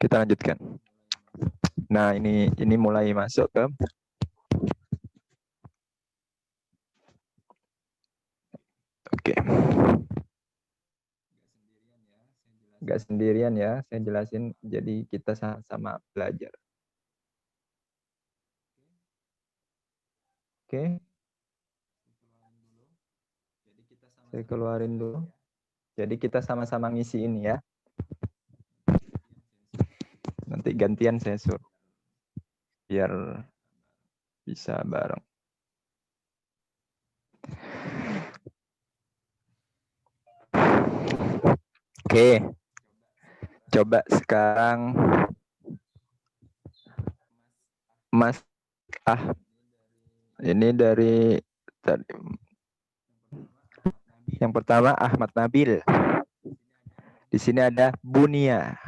Kita lanjutkan. Nah, ini mulai masuk ke oke. Nggak sendirian ya, saya jelasin. Jadi kita sama-sama belajar. Oke. Saya keluarin dulu. Jadi kita sama-sama ngisi ini ya. Nanti gantian saya suruh. Biar bisa bareng. Oke. Coba sekarang Mas ini dari tadi. Yang pertama Ahmad Nabil. Di sini ada Bunia.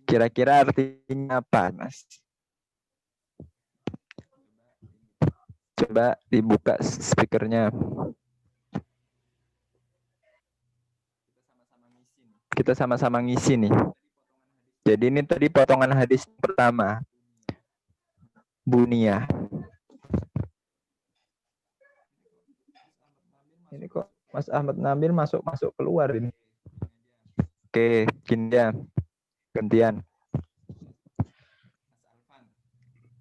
Kira-kira artinya apa, Mas? Coba dibuka speakernya. Kita sama-sama ngisi nih. Jadi ini tadi potongan hadis pertama. Bunia. Ini kok Mas Ahmad Nabil masuk keluar ini. Oke, gini ya. Gantian.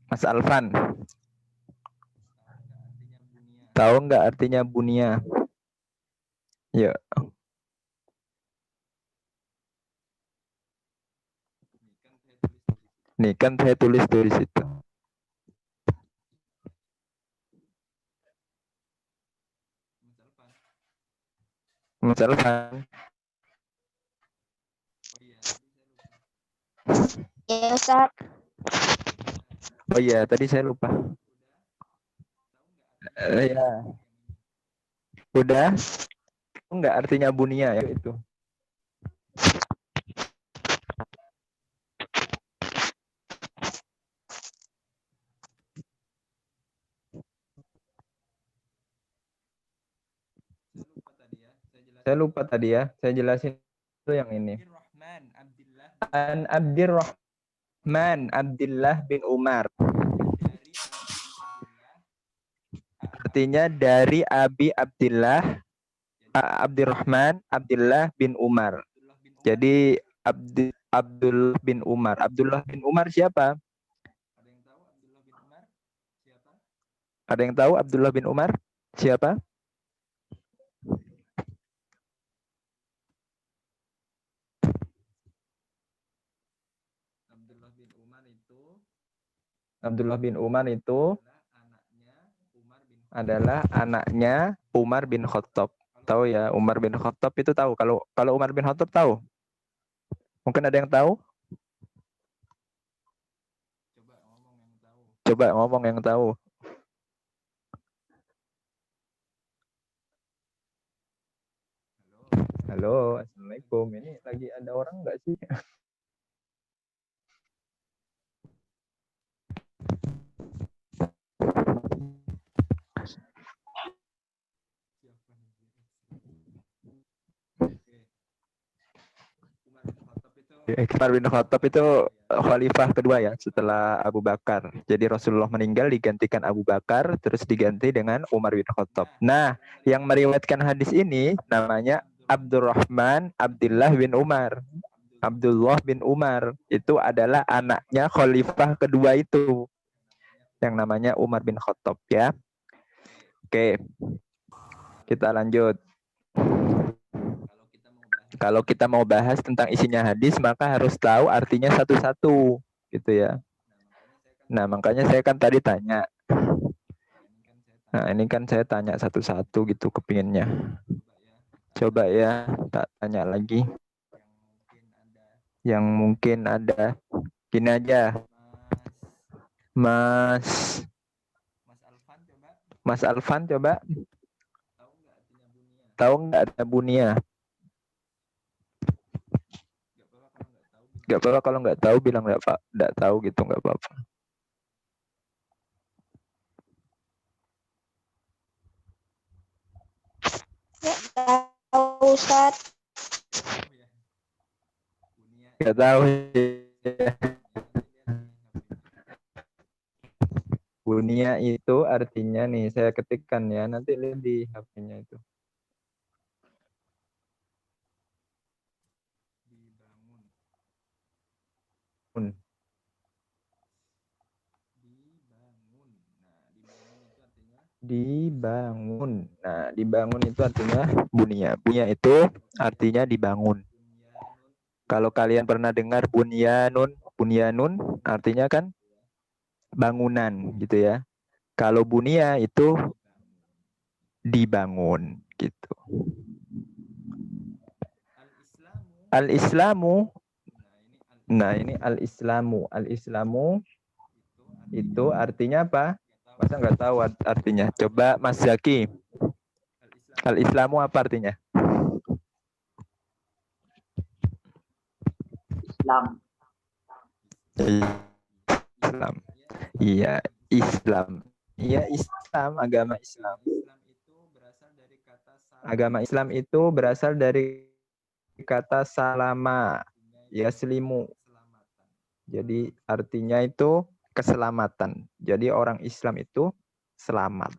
Mas Alfan. Tahu nggak artinya bunia? Ya. Nih kan saya tulis dari situ. Mas Alfan. Ya, Ustaz. Oh iya, tadi saya lupa. Ya. Udah? Enggak artinya bunia ya itu. Saya lupa tadi ya. Saya jelasin itu yang ini. An Abdirrahman Abdillah bin Umar. Artinya dari Abi Abdillah Abdurrahman Abdillah bin Umar. Jadi Abdullah bin Umar. Abdullah bin Umar siapa? Ada yang tahu Abdullah bin Umar siapa? Abdullah bin Umar itu adalah anaknya Umar bin Khattab. Tahu ya, Umar bin Khattab itu tahu. Kalau Umar bin Khattab tahu? Mungkin ada yang tahu? Coba ngomong yang tahu. Halo, Assalamualaikum. Ini lagi ada orang nggak sih? Umar bin Khattab itu khalifah kedua ya setelah Abu Bakar. Jadi Rasulullah meninggal digantikan Abu Bakar, terus diganti dengan Umar bin Khattab. Nah, yang meriwayatkan hadis ini namanya Abdurrahman Abdullah bin Umar. Abdullah bin Umar itu adalah anaknya khalifah kedua itu yang namanya Umar bin Khattab ya. Oke. Kita lanjut. Kalau kita mau bahas tentang isinya hadis, maka harus tahu artinya satu-satu, gitu ya. Nah, makanya saya kan tadi tanya. Nah, ini kan saya tanya satu-satu gitu kepinginnya. Coba ya, tak tanya lagi. Yang mungkin ada. Gini aja. Mas Alfan coba. Tahu nggak artinya bunia? Nggak apa-apa kalau nggak tahu bilang nggak tahu gitu nggak apa-apa. Tahu, Ustaz. Nggak tahu. Bunia itu artinya nih, saya ketikkan ya, nanti lihat di HP-nya itu. Dibangun. Dibangun. Nah, dibangun itu artinya bunia. Bunia itu artinya dibangun. Kalau kalian pernah dengar bunyanun, bunyanun artinya kan bangunan gitu ya. Kalau bunia itu dibangun gitu. Al-Islamu, nah ini Al-Islamu. Al-Islamu itu artinya apa? Masa nggak tahu artinya? Coba Mas Zaki. Al-Islamu apa artinya? Islam. Islam. Iya, Islam. Iya, Islam, agama Islam. Agama Islam itu berasal dari kata salama, yaslimu. Jadi artinya itu keselamatan. Jadi orang Islam itu selamat.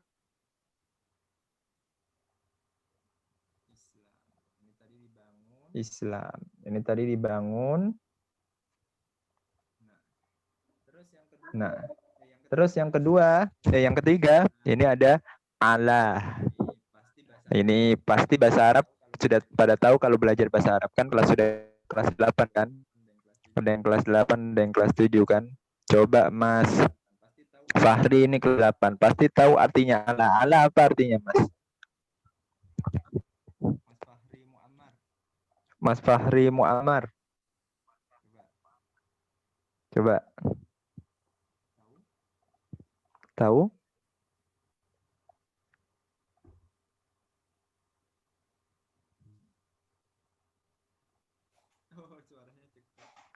Islam. Ini tadi dibangun. Nah, terus yang kedua, yang ketiga, ini ada Allah. Ini pasti bahasa Arab sudah pada tahu kalau belajar bahasa Arab kan kelas 8 kan? Ada yang kelas 8, ada yang kelas 7 kan? Coba Mas Fahri ini kelas 8, pasti tahu artinya Allah. Allah apa artinya, Mas? Mas Fahri Muammar. Coba. Tahu?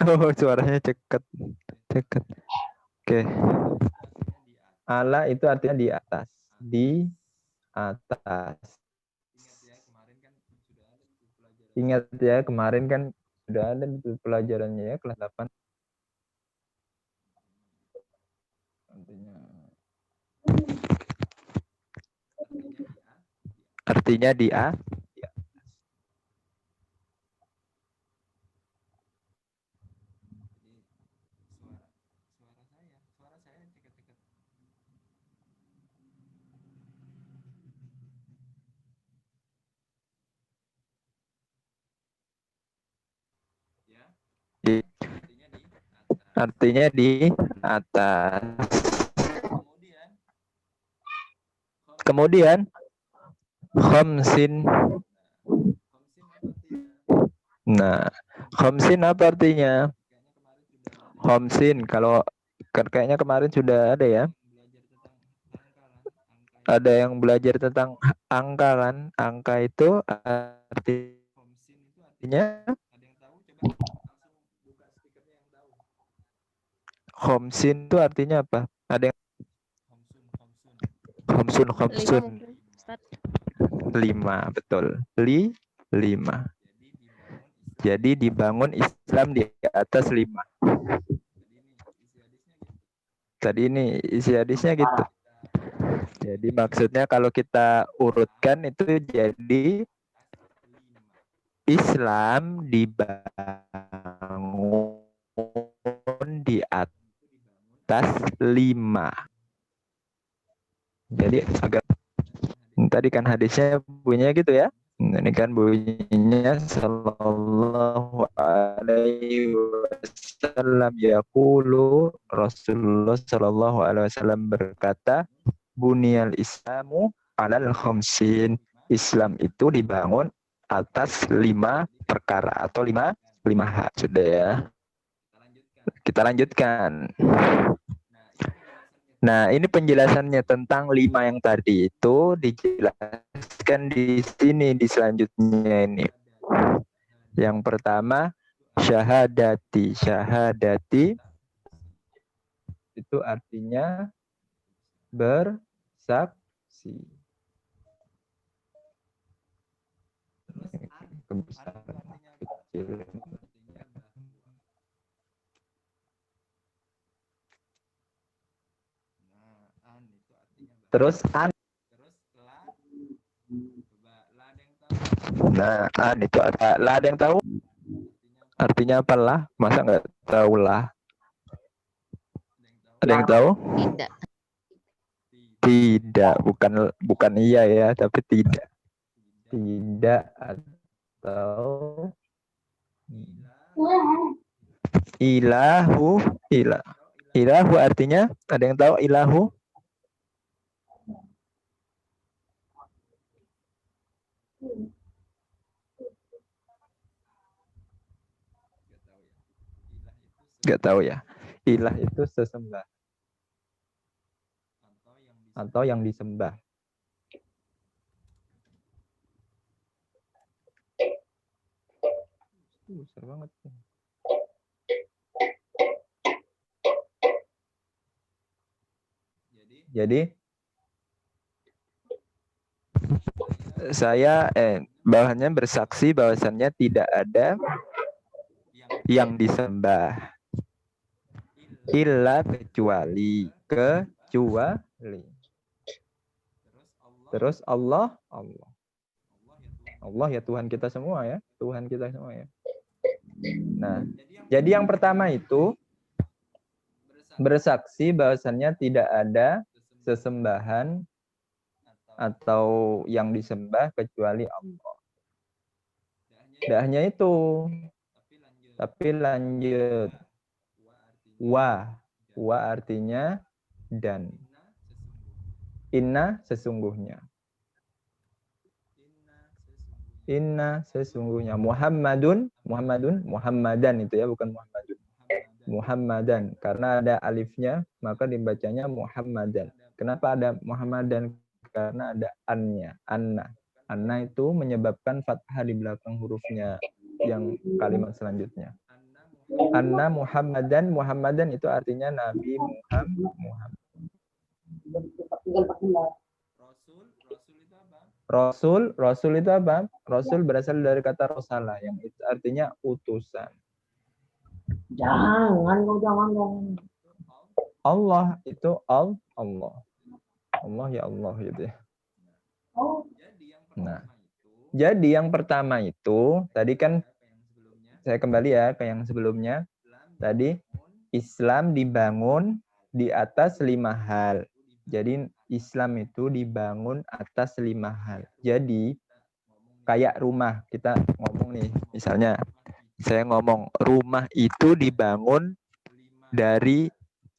Oh, suaranya cekat. Cekat. Oke. Allah itu artinya di atas. Di atas. Ingat ya, kemarin kan sudah ada di pelajarannya ya, kelas 8. Artinya di A. Artinya di atas. Kemudian khamsin. Nah, khamsin apa artinya? Khamsin kalau kayaknya kemarin sudah ada ya. Ada yang belajar tentang angka kan? Angka itu artinya khamsin itu artinya apa? Ada yang khamsun khamsun. 5, betul. 5. Jadi dibangun Islam di atas 5. Tadi ini isi hadisnya gitu. Jadi maksudnya kalau kita urutkan itu jadi Islam dibangun di atas 5. Jadi agak tadi kan hadisnya bunyinya gitu ya. Ini kan bunyinya sallallahu alaihi wasallam yaqulu, Rasulullah sallallahu alaihi wasallam berkata, bunyal Islamu alal khamsin. Islam itu dibangun atas 5 perkara atau 5 hal. Sudah ya. Kita lanjutkan. Nah, ini penjelasannya tentang 5 yang tadi itu dijelaskan di sini di selanjutnya ini. Yang pertama, syahadati. Syahadati itu artinya bersaksi. Kebesaran kecil. Terus an. Nah, an itu ada. Lah ada yang tahu? Artinya apalah? Masa nggak tahu lah? Ada yang tahu? Tidak. Tidak, bukan iya ya, tapi tidak. Tidak atau ilahu, ilahu artinya ada yang tahu ilahu? Gak tahu ya. Ilah itu sesembah atau yang disembah. Besar banget. Jadi saya bawahannya bersaksi bahwasannya tidak ada yang disembah illa kecuali. Terus Allah ya Tuhan kita semua ya, Tuhan kita semua ya. Nah, jadi yang pertama itu bersaksi bahwasannya tidak ada sesembahan atau yang disembah kecuali Allah. Tidak hanya itu, tapi lanjut. Wa artinya dan. Inna sesungguhnya. Muhammadan itu ya, bukan Muhammadun. Muhammadan, karena ada alifnya maka dibacanya Muhammadan. Kenapa ada Muhammadan? Karena ada annya, anna itu menyebabkan fathah di belakang hurufnya yang kalimat selanjutnya. Anna Muhammadan itu artinya Nabi Muhammad. Rasul itu apa? Rasul berasal dari kata rosala yang itu artinya utusan. Jangan. Allah itu Allah. Allah ya Allah gitu ya. Nah, jadi yang pertama itu tadi kan saya kembali ya ke yang sebelumnya. Tadi Islam dibangun di atas 5 hal. Jadi Islam itu dibangun atas 5 hal. Jadi kayak rumah, kita ngomong nih, misalnya saya ngomong rumah itu dibangun dari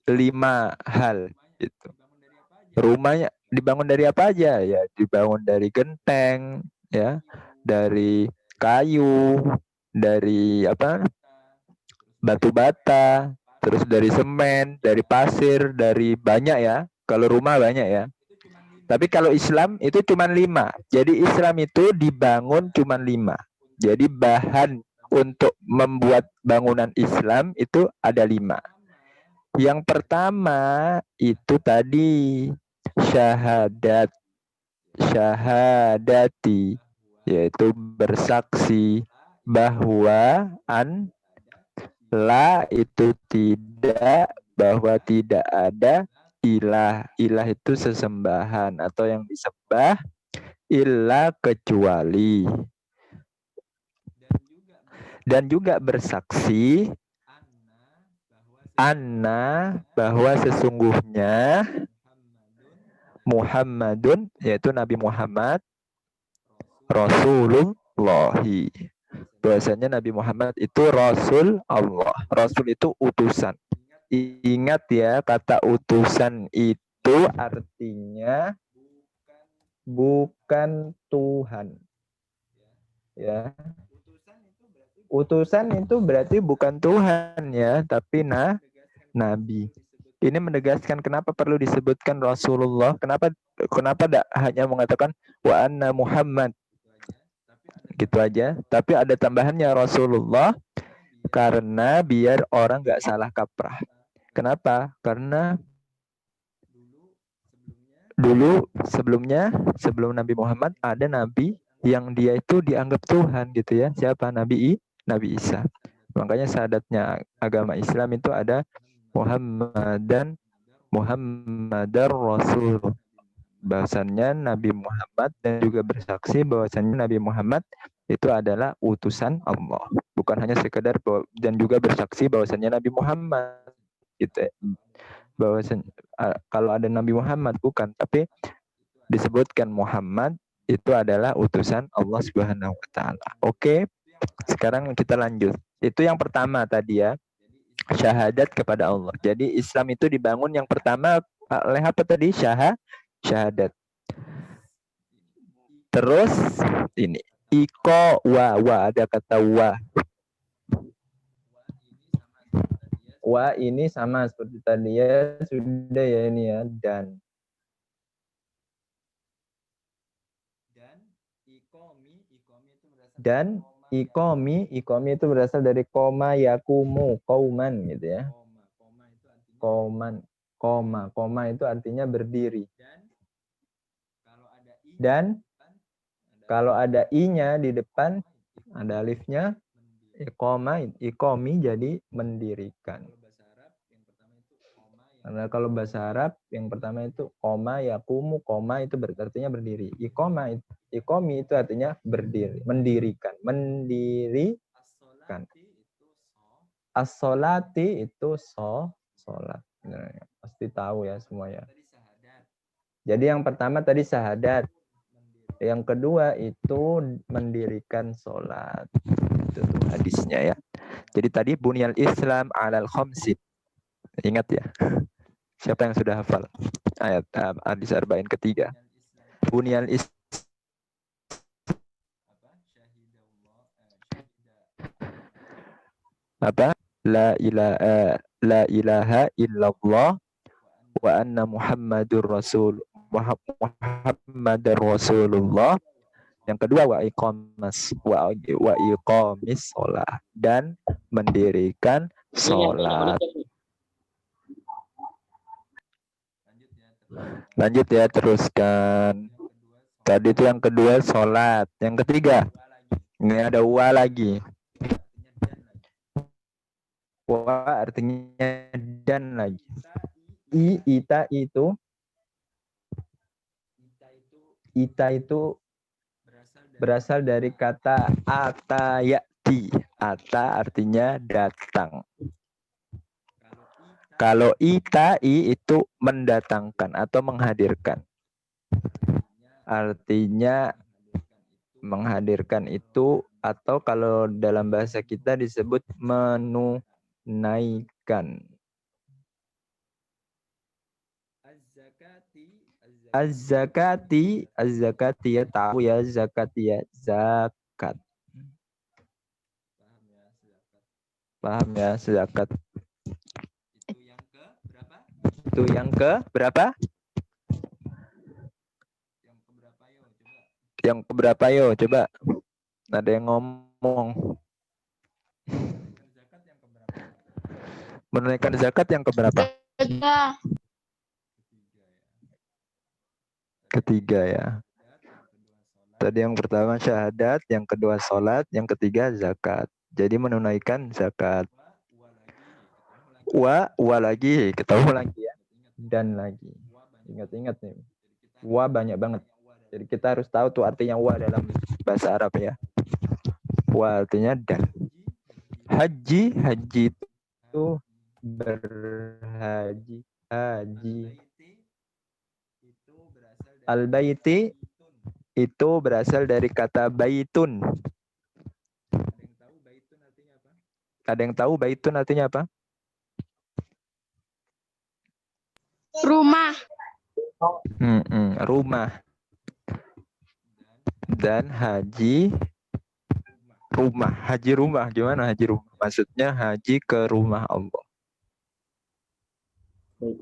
5 hal gitu. Rumahnya dibangun dari apa aja? Ya, dibangun dari genteng, ya, dari kayu, dari apa? Batu bata, terus dari semen, dari pasir, dari banyak ya. Kalau rumah banyak ya. Tapi kalau Islam itu cuma 5. Jadi Islam itu dibangun cuma 5. Jadi bahan untuk membuat bangunan Islam itu ada 5. Yang pertama itu tadi syahadati, yaitu bersaksi bahwa la itu tidak, bahwa tidak ada ilah. Ilah itu sesembahan atau yang disembah, ilah kecuali. Dan juga bersaksi anna bahwa sesungguhnya Muhammadun, yaitu Nabi Muhammad, Rasulullahi, bahwasanya Nabi Muhammad itu Rasul Allah. Rasul itu utusan. Ingat ya, kata utusan itu artinya bukan Tuhan. Ya. Utusan itu berarti bukan Tuhan ya, tapi nabi. Ini menegaskan kenapa perlu disebutkan Rasulullah. Kenapa tidak hanya mengatakan wa anna Muhammad gitu aja, tapi ada tambahannya Rasulullah karena biar orang nggak salah kaprah. Kenapa? Karena dulu sebelum Nabi Muhammad ada nabi yang dia itu dianggap Tuhan gitu ya. Siapa? Nabi Isa. Makanya syahadatnya agama Islam itu ada Muhammadar Rasul. bahwasannya Nabi Muhammad dan juga bersaksi bahwasannya Nabi Muhammad itu adalah utusan Allah. Bukan hanya sekedar dan juga bersaksi bahwasannya Nabi Muhammad gitu ya. Bahwasan kalau ada Nabi Muhammad bukan, tapi disebutkan Muhammad itu adalah utusan Allah Subhanahu wa taala. Oke, sekarang kita lanjut. Itu yang pertama tadi ya, syahadat kepada Allah. Jadi Islam itu dibangun yang pertama oleh apa tadi? Syahadat. Terus ini wa ada kata wa. Wa ini sama seperti tadi ya, sudah ya ini ya, dan ikomi itu berasal dari koma yakumu kauman gitu ya. Koma itu artinya berdiri. Dan kalau ada i-nya di depan, ada alifnya, ikomi jadi mendirikan. Karena kalau bahasa Arab yang pertama itu koma yakumu, koma itu artinya berdiri. Ikomi itu artinya berdiri, mendirikan, As-sholati itu sholat. Pasti tahu ya semuanya. Jadi yang pertama tadi syahadat. Yang kedua itu mendirikan sholat. Itu tuh hadisnya ya. Jadi tadi bunyal Islam alal khamsin. Ingat ya. Siapa yang sudah hafal ayat hadis arba'in ketiga? Bunyal Islam apa? La ilaha illallah wa anna Muhammadur Rasulullah. Yang kedua wa iqamis sholat dan mendirikan sholat. Lanjut ya, teruskan. Tadi itu yang kedua sholat. Yang ketiga, ini ada wa lagi. Wa artinya dan lagi. Ita itu berasal dari kata atayati. Ata artinya datang. Kalau itai itu mendatangkan atau menghadirkan. Artinya menghadirkan itu, atau kalau dalam bahasa kita disebut menunaikan. Az-zakati ya, tahu ya zakat ya, zakat. Paham ya, zakat. Itu yang ke berapa? Yang keberapa yo? Coba. Ada yang ngomong. Menunaikan zakat yang keberapa? Ketiga ya. Tadi yang pertama syahadat, yang kedua sholat, yang ketiga zakat. Jadi menunaikan zakat. Wa lagi, ketemu lagi ya. Dan lagi. Ingat-ingat nih. Wa banyak banget. Jadi kita harus tahu tuh artinya wa dalam bahasa Arab ya. Wa artinya dan. Haji itu berhaji. Al-baiti itu berasal dari kata baitun. Ada yang tahu baitun artinya apa? Rumah. Rumah. Dan haji rumah. Haji rumah. Gimana haji rumah? Maksudnya haji ke rumah Allah.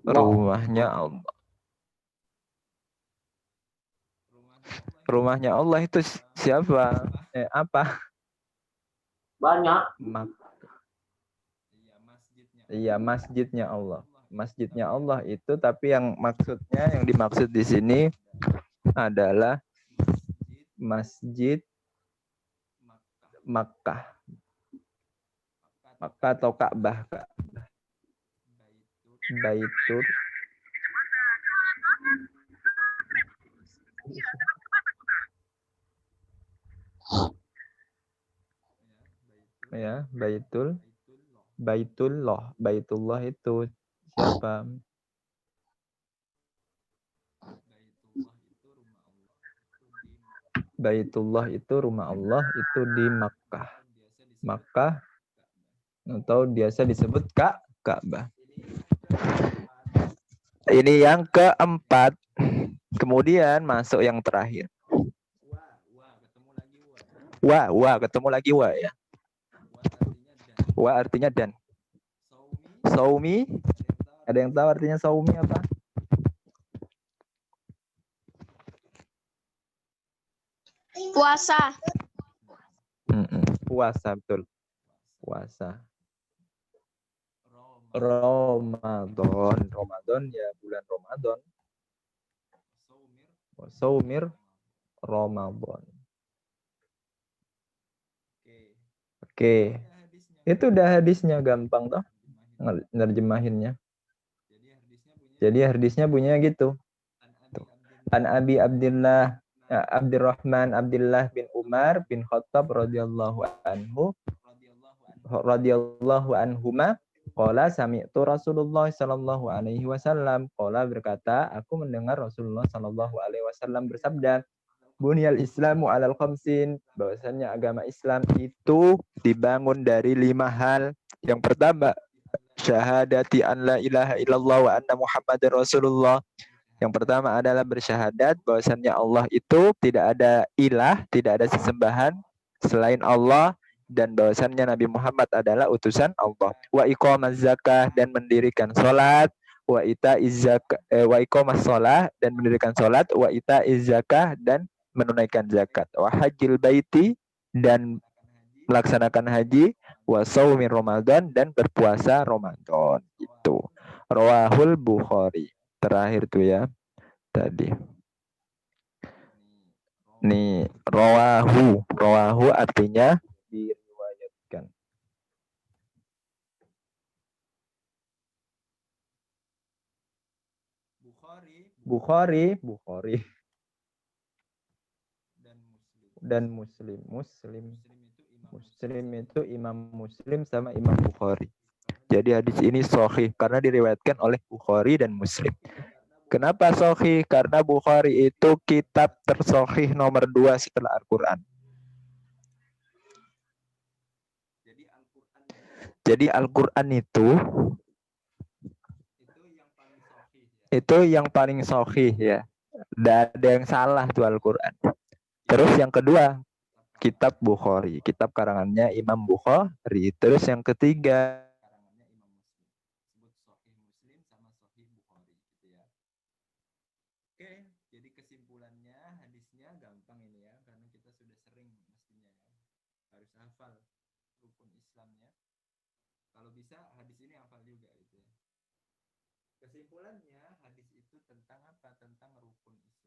Rumahnya Allah. Rumahnya Allah itu siapa? Apa? Banyak. Iya, masjidnya Allah. Masjidnya Allah itu, tapi yang dimaksud di sini adalah Masjid Makkah. Makkah atau Ka'bah. Baitur Baitullah itu siapa? Baitullah itu rumah Allah itu di Makkah. Makkah atau biasa disebut Ka'bah. Ini yang keempat. Kemudian masuk yang terakhir. Ketemu lagi wa ya. Wa artinya dan. Saumi, ada yang tahu artinya saumi apa? Puasa. Puasa, betul. Puasa. Ramadan ya bulan Ramadan. Saumir Ramadan. Oke. Itu udah hadisnya gampang toh nerjemahinnya. Jadi hadisnya bunyinya gitu. An Abi Abdullah Abdurrahman Abdullah bin Umar bin Khattab radhiyallahu anhuma qala sami'tu Rasulullah sallallahu alaihi wasallam qala berkata aku mendengar Rasulullah sallallahu alaihi wasallam bersabda bunyal islamu alal khamsin bahwasanya agama Islam itu dibangun dari 5 hal. Yang pertama syahadati an la ilaha illallah wa anna muhammadar rasulullah. Yang pertama adalah bersyahadat bahwasannya Allah itu tidak ada ilah, tidak ada sesembahan selain Allah dan bahwasannya Nabi Muhammad adalah utusan Allah. Wa iqamaz zakah dan mendirikan salat, wa itaiz zakah wa iqamas shalah dan mendirikan salat, wa itaiz zakah dan menunaikan zakat. Wa hajjil baiti dan melaksanakan haji, wa shaumi Ramadan dan berpuasa Ramadan. Itu. Rawahul Bukhari. Terakhir tuh ya tadi. Nih, rawahu artinya diriwayatkan. Bukhari dan Muslim itu Imam Muslim sama Imam Bukhari. Jadi hadis ini sahih karena diriwayatkan oleh Bukhari dan Muslim. Kenapa sahih? Karena Bukhari itu kitab tersahih nomor 2 setelah Al-Quran. Jadi Al-Quran itu yang paling sahih ya. Tidak ada yang salah tuh Al-Quran. Terus yang kedua, kitab Bukhari. Kitab karangannya Imam Bukhari. Terus yang ketiga, oke, jadi kesimpulannya hadisnya gampang ini ya, karena kita sudah sering mestinya ya. Harus hafal rukun Islamnya. Kalau bisa hadis ini hafal juga gitu ya. Kesimpulannya hadis itu tentang apa? Tentang rukun Islam.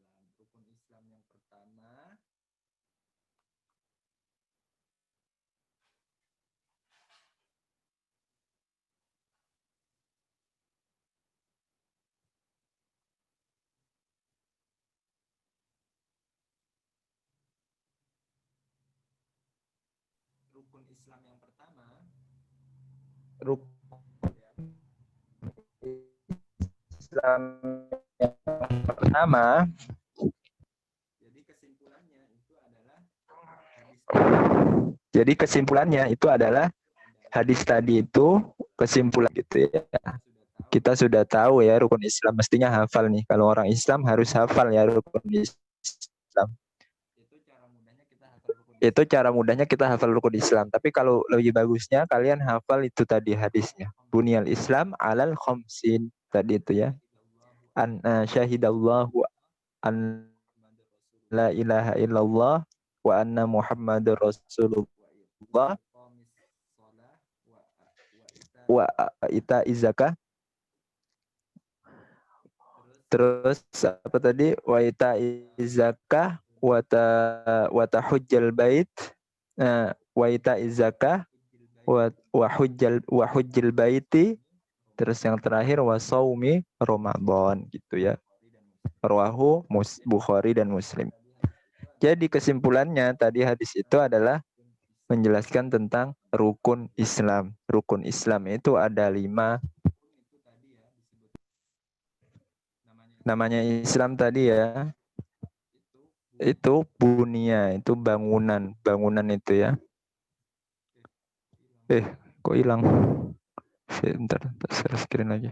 Rukun Islam yang pertama jadi kesimpulannya itu adalah hadis tadi itu kesimpulan gitu ya. Kita sudah tahu ya rukun Islam, mestinya hafal nih. Kalau orang Islam harus hafal ya rukun Islam. Itu cara mudahnya kita hafal rukun Islam. Tapi kalau lebih bagusnya kalian hafal itu tadi hadisnya. Bunyal Islam alal khamsin. Tadi itu ya. An syahidallahu an la ilaha illallah wa anna muhammadar rasulullah wa ita izakah. Terus apa tadi? Wa ita izakah wa tahujjal bait. Wa ita izakah wa hujjal baiti. Terus yang terakhir wa shaumi Ramadan gitu ya. Rawahu Bukhari dan Muslim. Jadi kesimpulannya tadi hadis itu adalah menjelaskan tentang rukun Islam. Rukun Islam itu ada 5. Namanya Islam tadi ya, itu bunia, itu bangunan. Bangunan itu ya. Kok hilang? Sebentar, share screen lagi.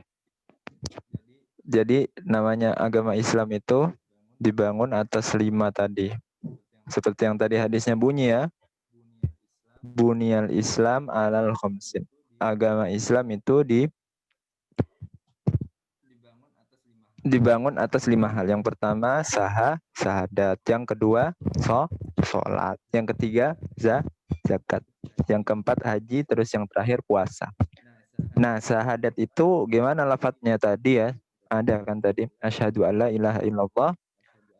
Jadi namanya agama Islam itu dibangun atas 5 tadi. Seperti yang tadi hadisnya bunyi ya. Bunyal Islam alal khamsin. Agama Islam itu dibangun atas 5 hal. Yang pertama syahadat. Yang kedua sholat. Yang ketiga zakat. Yang keempat haji. Terus yang terakhir puasa. Nah, syahadat itu gimana lafadznya tadi ya? Ada kan tadi. Asyhadu alla ilaha illallah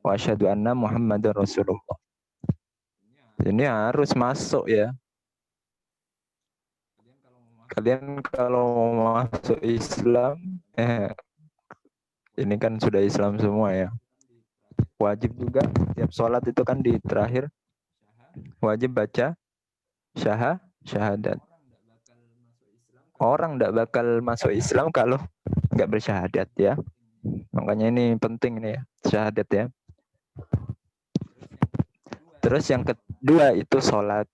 wa asyhadu anna Muhammadar Rasulullah. Ini harus masuk ya. Kalian kalau mau masuk Islam, ini kan sudah Islam semua ya. Wajib juga tiap sholat itu kan di terakhir wajib baca syahadat. Orang tidak bakal masuk Islam kalau nggak bersyahadat ya. Makanya ini penting nih ya, syahadat ya. Terus yang kedua itu sholat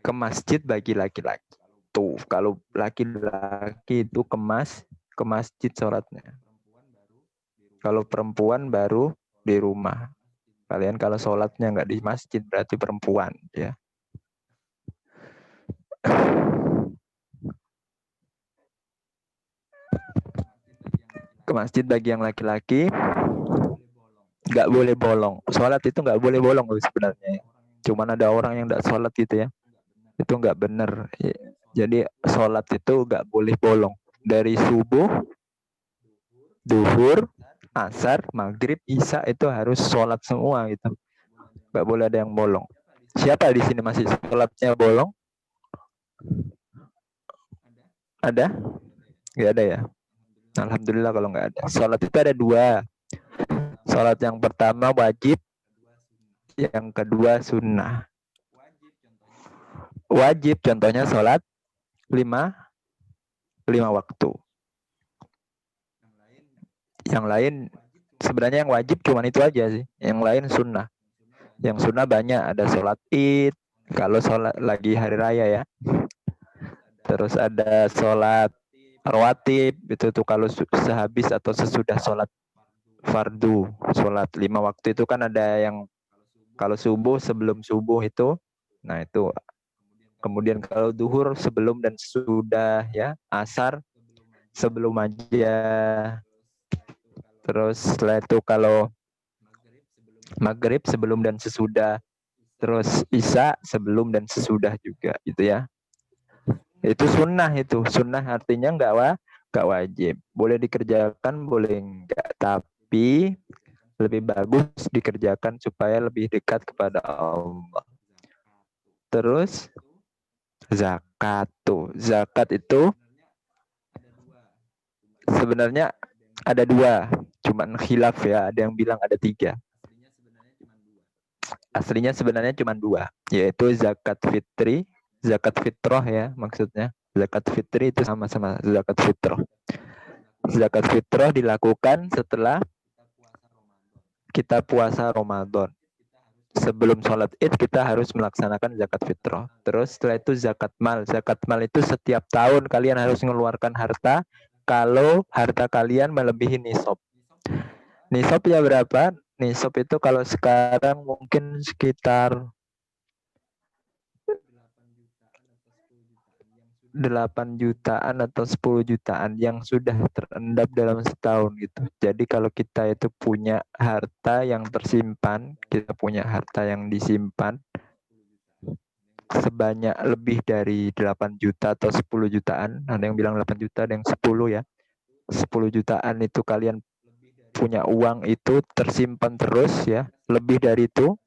ke masjid bagi laki-laki. Tuh, kalau laki-laki itu ke masjid sholatnya. Kalau perempuan baru di rumah. Kalian kalau sholatnya nggak di masjid berarti perempuan ya. Ke masjid bagi yang laki-laki nggak boleh bolong. Sholat itu nggak boleh bolong sebenarnya. Cuman ada orang yang nggak sholat gitu ya. Itu nggak benar. Jadi sholat itu nggak boleh bolong. Dari subuh, duhur, asar, maghrib, isya itu harus sholat semua gitu. Nggak boleh ada yang bolong. Siapa di sini masih sholatnya bolong? Ada? Nggak ada ya? Alhamdulillah kalau nggak ada. Sholat itu ada 2. Sholat yang pertama wajib, yang kedua sunnah. Wajib contohnya sholat 5 waktu. Yang lain sebenarnya yang wajib cuma itu aja sih. Yang lain sunnah. Yang sunnah banyak, ada sholat id, kalau sholat lagi hari raya ya. Terus ada sholat rawatib, itu tuh kalau sehabis atau sesudah sholat fardu. Sholat 5 waktu itu kan ada yang kalau subuh, sebelum subuh itu. Nah itu. Kemudian kalau duhur sebelum dan sesudah ya. Asar sebelum aja. Terus setelah itu kalau maghrib sebelum dan sesudah. Terus isya sebelum dan sesudah juga gitu ya. Itu sunnah itu. Sunnah artinya nggak wajib. Boleh dikerjakan, boleh enggak. Tapi lebih bagus dikerjakan supaya lebih dekat kepada Allah. Terus zakat tuh. Zakat itu sebenarnya ada 2. Cuman khilaf ya. Ada yang bilang ada 3. Aslinya sebenarnya cuma 2. Yaitu zakat fitri. Zakat fitrah ya maksudnya. Zakat fitri itu sama-sama zakat fitrah. Zakat fitrah dilakukan setelah kita puasa Ramadan. Sebelum sholat id kita harus melaksanakan zakat fitrah. Terus setelah itu zakat mal. Zakat mal itu setiap tahun kalian harus mengeluarkan harta kalau harta kalian melebihi nisab. Nisab ya berapa? Nisab itu kalau sekarang mungkin sekitar 8 jutaan atau 10 jutaan yang sudah terendap dalam setahun gitu. Jadi kalau kita itu punya harta yang tersimpan, kita punya harta yang disimpan sebanyak lebih dari 8 juta atau 10 jutaan, ada yang bilang 8 juta, ada yang 10 ya. 10 jutaan itu kalian punya uang itu tersimpan terus ya, lebih dari itu,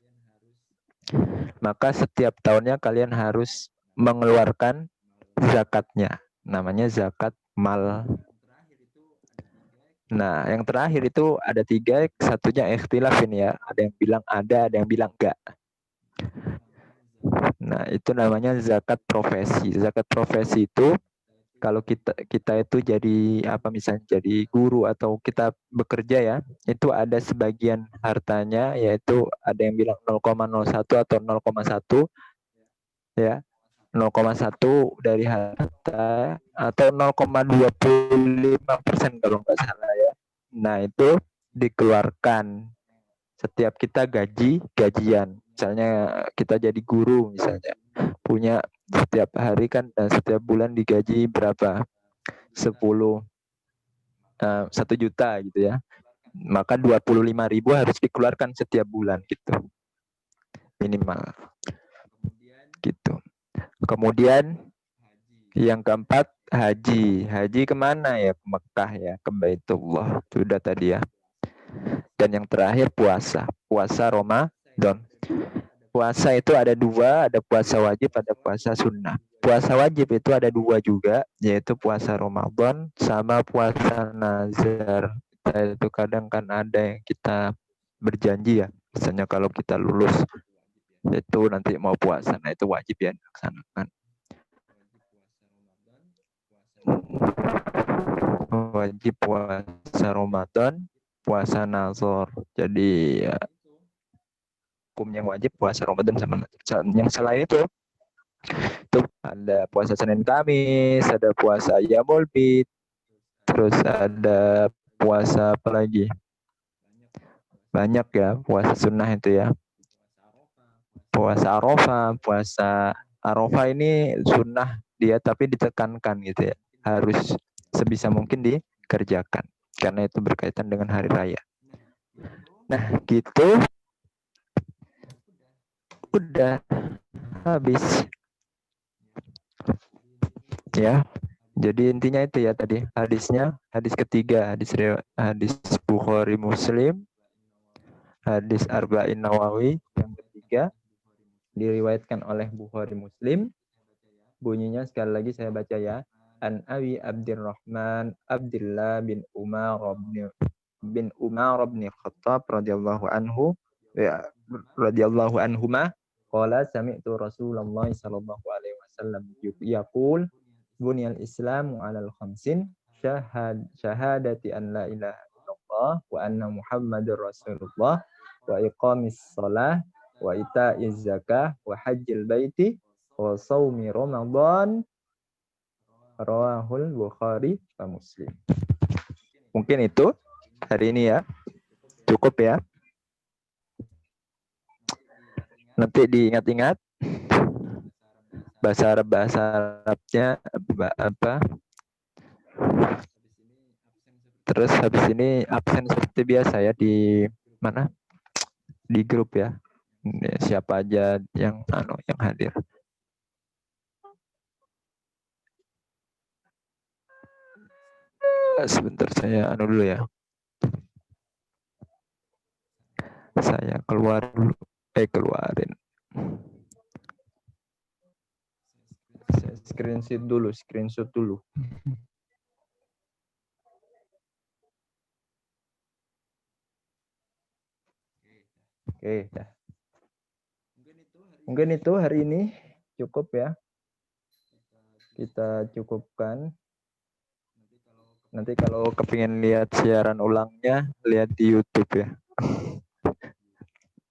maka setiap tahunnya kalian harus mengeluarkan zakatnya, namanya zakat mal. Nah, yang terakhir itu ada 3, satunya ikhtilaf ini ya. Ada yang bilang ada yang bilang enggak. Nah, itu namanya zakat profesi. Zakat profesi itu kalau kita itu jadi apa, misalnya jadi guru atau kita bekerja ya, itu ada sebagian hartanya, yaitu ada yang bilang 0,01 atau 0,1 ya, 0,1 dari harta atau 0,25% kalau nggak salah ya. Nah, itu dikeluarkan setiap kita gajian. Misalnya kita jadi guru misalnya, punya setiap hari kan, setiap bulan digaji berapa? 10 1 juta gitu ya. Maka 25.000 harus dikeluarkan setiap bulan gitu, minimal gitu. Kemudian yang keempat, haji. Haji kemana ya? Ke Mekah ya, ke Baitullah. Sudah tadi ya. Dan yang terakhir puasa. Puasa Ramadan. Puasa itu ada dua, ada puasa wajib, ada puasa sunnah. Puasa wajib itu ada dua juga, yaitu puasa Ramadan sama puasa nazar. Itu kadang kan ada yang kita berjanji ya, misalnya kalau kita lulus itu nanti mau puasa, nah itu wajib ya dilaksanakan. Wajib puasa Ramadan, puasa nazar. Jadi ya, hukum yang wajib puasa Ramadan sama nazar. Yang selain itu ada puasa Senin Kamis, ada puasa Yaumul Bid, terus ada puasa apa lagi? Banyak ya puasa sunnah itu ya. Puasa Arafah ini sunnah dia, tapi ditekankan gitu ya. Harus sebisa mungkin dikerjakan karena itu berkaitan dengan hari raya. Nah, gitu. Udah habis. Ya. Jadi intinya itu ya tadi hadisnya, hadis ketiga, hadis Bukhari Muslim, hadis Arba'in Nawawi yang ketiga diriwayatkan oleh Bukhari Muslim. Bunyinya sekali lagi saya baca ya. An Abi Abdurrahman Abdullah bin Umar bin Khattab radhiyallahu anhu ya, radhiyallahu anhuma qala sami'tu Rasulullah sallallahu alaihi wasallam yaqul bunyal Islamu 'alal khamsin syahadati an la ilaha illallah wa anna Muhammadar Rasulullah wa iqamis shalah wa ita'iz zakah wa hajjil baiti wa shaumi Ramadan rawahul Bukhari wa Muslim. Mungkin itu hari ini ya. Cukup ya. Nanti diingat-ingat bahasa Arabnya apa. Terus habis ini absen seperti biasa ya di mana? Di grup ya. Siapa aja yang hadir. Sebentar saya dulu ya. Saya keluar dulu. Keluarin. Saya screenshot dulu. Oke, dah. Mungkin itu hari ini cukup ya. Kita cukupkan. Nanti kalau kepingin lihat siaran ulangnya, lihat di YouTube ya.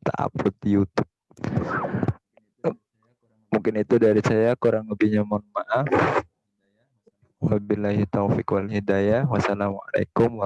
Kita upload di YouTube. Mungkin itu dari saya, kurang lebihnya mohon maaf. Wabillahi taufiq wal hidayah. Wassalamualaikum warahmatullahi wabarakatuh.